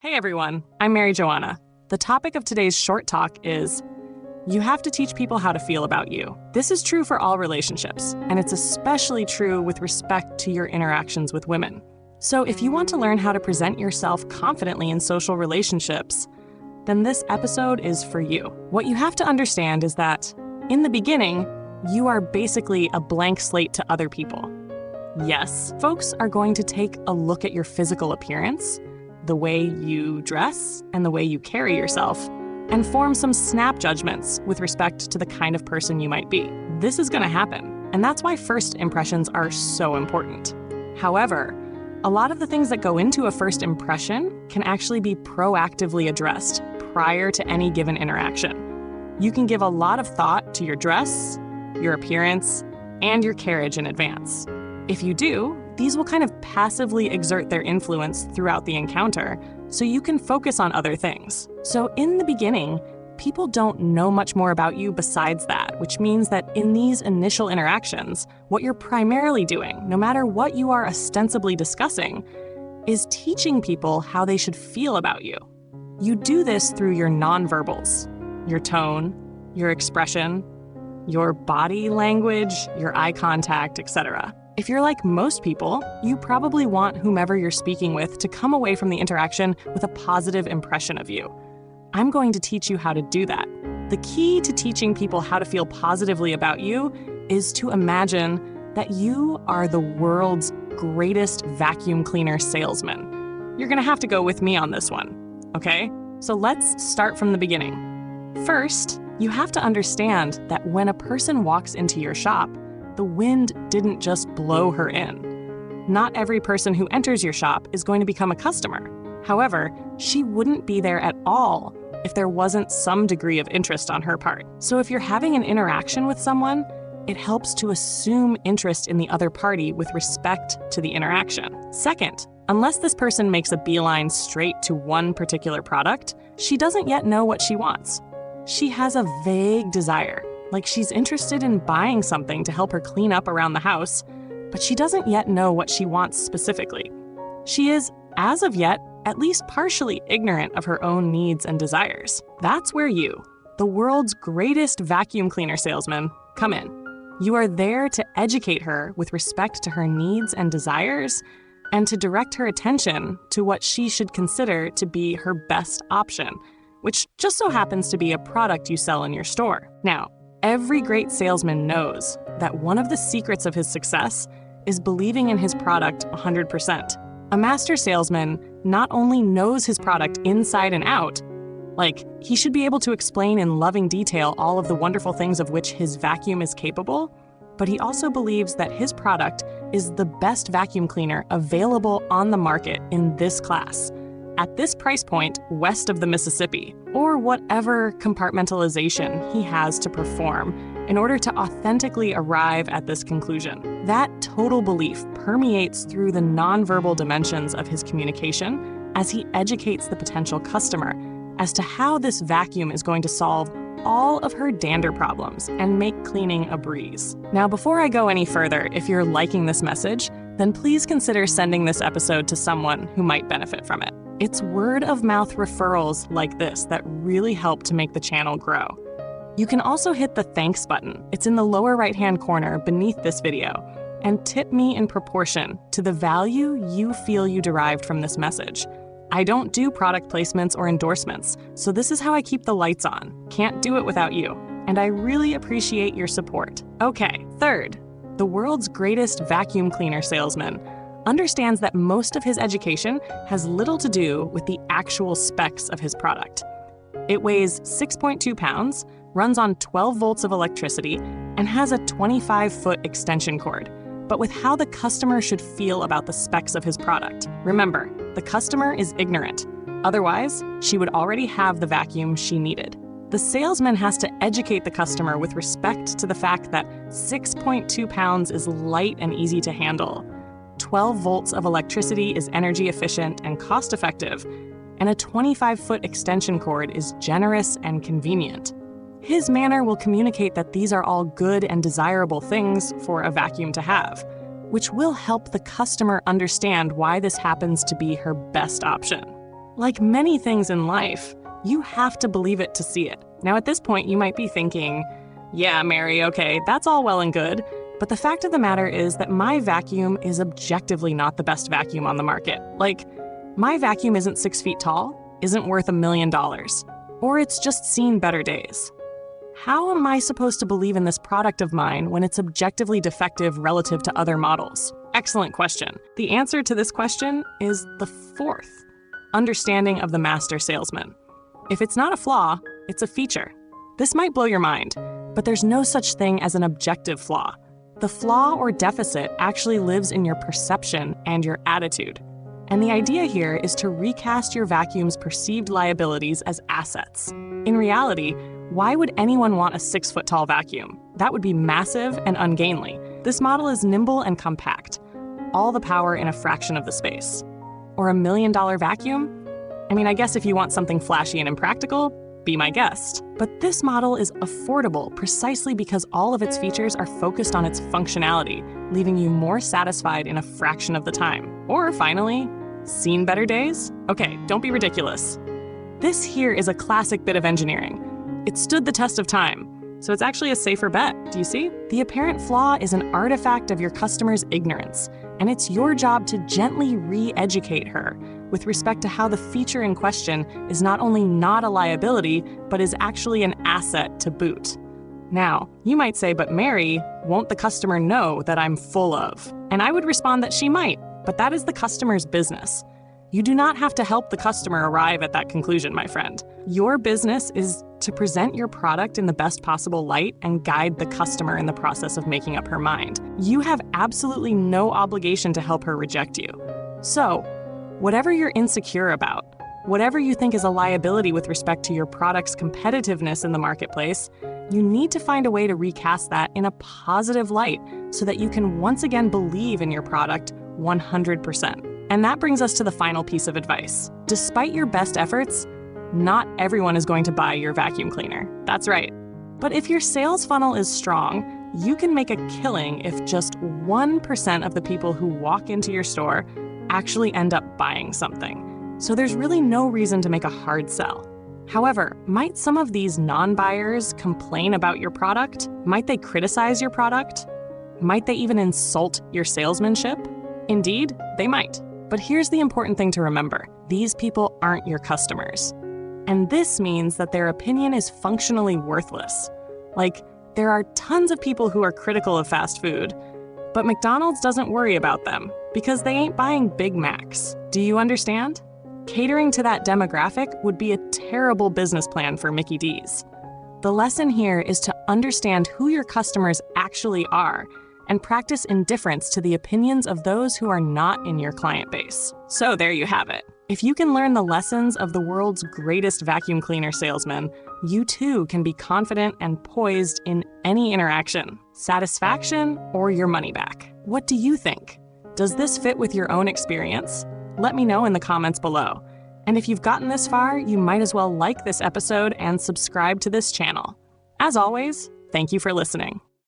Hey everyone, I'm Mary Joanna. The topic of today's short talk is you have to teach people how to feel about you. This is true for all relationships, and it's especially true with respect to your interactions with women. So if you want to learn how to present yourself confidently in social relationships, then this episode is for you. What you have to understand is that, in the beginning, you are basically a blank slate to other people. Yes, folks are going to take a look at your physical appearance, the way you dress, and the way you carry yourself, and form some snap judgments with respect to the kind of person you might be. This is going to happen, and that's why first impressions are so important. However, a lot of the things that go into a first impression can actually be proactively addressed prior to any given interaction. You can give a lot of thought to your dress, your appearance, and your carriage in advance. If you do, these will kind of passively exert their influence throughout the encounter, so you can focus on other things. So in the beginning, people don't know much more about you besides that, which means that in these initial interactions, what you're primarily doing, no matter what you are ostensibly discussing, is teaching people how they should feel about you. You do this through your nonverbals, your tone, your expression, your body language, your eye contact, etc. If you're like most people, you probably want whomever you're speaking with to come away from the interaction with a positive impression of you. I'm going to teach you how to do that. The key to teaching people how to feel positively about you is to imagine that you are the world's greatest vacuum cleaner salesman. You're gonna have to go with me on this one, okay? So let's start from the beginning. First, you have to understand that when a person walks into your shop, the wind didn't just blow her in. Not every person who enters your shop is going to become a customer. However, she wouldn't be there at all if there wasn't some degree of interest on her part. So if you're having an interaction with someone, it helps to assume interest in the other party with respect to the interaction. Second, unless this person makes a beeline straight to one particular product, she doesn't yet know what she wants. She has a vague desire, like she's interested in buying something to help her clean up around the house, but she doesn't yet know what she wants specifically. She is, as of yet, at least partially ignorant of her own needs and desires. That's where you, the world's greatest vacuum cleaner salesman, come in. You are there to educate her with respect to her needs and desires, and to direct her attention to what she should consider to be her best option, which just so happens to be a product you sell in your store. Now, every great salesman knows that one of the secrets of his success is believing in his product 100%. A master salesman not only knows his product inside and out, like he should be able to explain in loving detail all of the wonderful things of which his vacuum is capable, but he also believes that his product is the best vacuum cleaner available on the market in this class, at this price point west of the Mississippi, or whatever compartmentalization he has to perform in order to authentically arrive at this conclusion. That total belief permeates through the nonverbal dimensions of his communication as he educates the potential customer as to how this vacuum is going to solve all of her dander problems and make cleaning a breeze. Now, before I go any further, if you're liking this message, then please consider sending this episode to someone who might benefit from it. It's word-of-mouth referrals like this that really help to make the channel grow. You can also hit the thanks button. It's in the lower right-hand corner beneath this video, and tip me in proportion to the value you feel you derived from this message. I don't do product placements or endorsements, so this is how I keep the lights on. Can't do it without you, and I really appreciate your support. Okay, third, the world's greatest vacuum cleaner salesman understands that most of his education has little to do with the actual specs of his product. It weighs 6.2 pounds, runs on 12 volts of electricity, and has a 25-foot extension cord, but with how the customer should feel about the specs of his product. Remember, the customer is ignorant. Otherwise, she would already have the vacuum she needed. The salesman has to educate the customer with respect to the fact that 6.2 pounds is light and easy to handle, 12 volts of electricity is energy efficient and cost effective, and a 25-foot extension cord is generous and convenient. His manner will communicate that these are all good and desirable things for a vacuum to have, which will help the customer understand why this happens to be her best option. Like many things in life, you have to believe it to see it. Now, at this point, you might be thinking, yeah, Mary, okay, that's all well and good, but the fact of the matter is that my vacuum is objectively not the best vacuum on the market. Like, my vacuum isn't 6 feet tall, isn't worth $1 million, or it's just seen better days. How am I supposed to believe in this product of mine when it's objectively defective relative to other models? Excellent question. The answer to this question is the fourth: understanding of the master salesman. If it's not a flaw, it's a feature. This might blow your mind, but there's no such thing as an objective flaw. The flaw or deficit actually lives in your perception and your attitude. And the idea here is to recast your vacuum's perceived liabilities as assets. In reality, why would anyone want a 6-foot-tall vacuum? That would be massive and ungainly. This model is nimble and compact, all the power in a fraction of the space. Or $1 million vacuum? I mean, I guess if you want something flashy and impractical, be my guest. But this model is affordable precisely because all of its features are focused on its functionality, leaving you more satisfied in a fraction of the time. Or finally, seen better days? Okay, don't be ridiculous. This here is a classic bit of engineering. It stood the test of time, so it's actually a safer bet. Do you see? The apparent flaw is an artifact of your customer's ignorance, and it's your job to gently re-educate her with respect to how the feature in question is not only not a liability, but is actually an asset to boot. Now, you might say, but Mary, won't the customer know that I'm full of? And I would respond that she might, but that is the customer's business. You do not have to help the customer arrive at that conclusion, my friend. Your business is to present your product in the best possible light and guide the customer in the process of making up her mind. You have absolutely no obligation to help her reject you. So, whatever you're insecure about, whatever you think is a liability with respect to your product's competitiveness in the marketplace, you need to find a way to recast that in a positive light so that you can once again believe in your product 100%. And that brings us to the final piece of advice. Despite your best efforts, not everyone is going to buy your vacuum cleaner. That's right. But if your sales funnel is strong, you can make a killing if just 1% of the people who walk into your store actually end up buying something. So there's really no reason to make a hard sell. However, might some of these non-buyers complain about your product? Might they criticize your product? Might they even insult your salesmanship? Indeed, they might. But here's the important thing to remember. These people aren't your customers. And this means that their opinion is functionally worthless. Like, there are tons of people who are critical of fast food, but McDonald's doesn't worry about them because they ain't buying Big Macs. Do you understand? Catering to that demographic would be a terrible business plan for Mickey D's. The lesson here is to understand who your customers actually are and practice indifference to the opinions of those who are not in your client base. So there you have it. If you can learn the lessons of the world's greatest vacuum cleaner salesman, you too can be confident and poised in any interaction, satisfaction or your money back. What do you think? Does this fit with your own experience? Let me know in the comments below. And if you've gotten this far, you might as well like this episode and subscribe to this channel. As always, thank you for listening.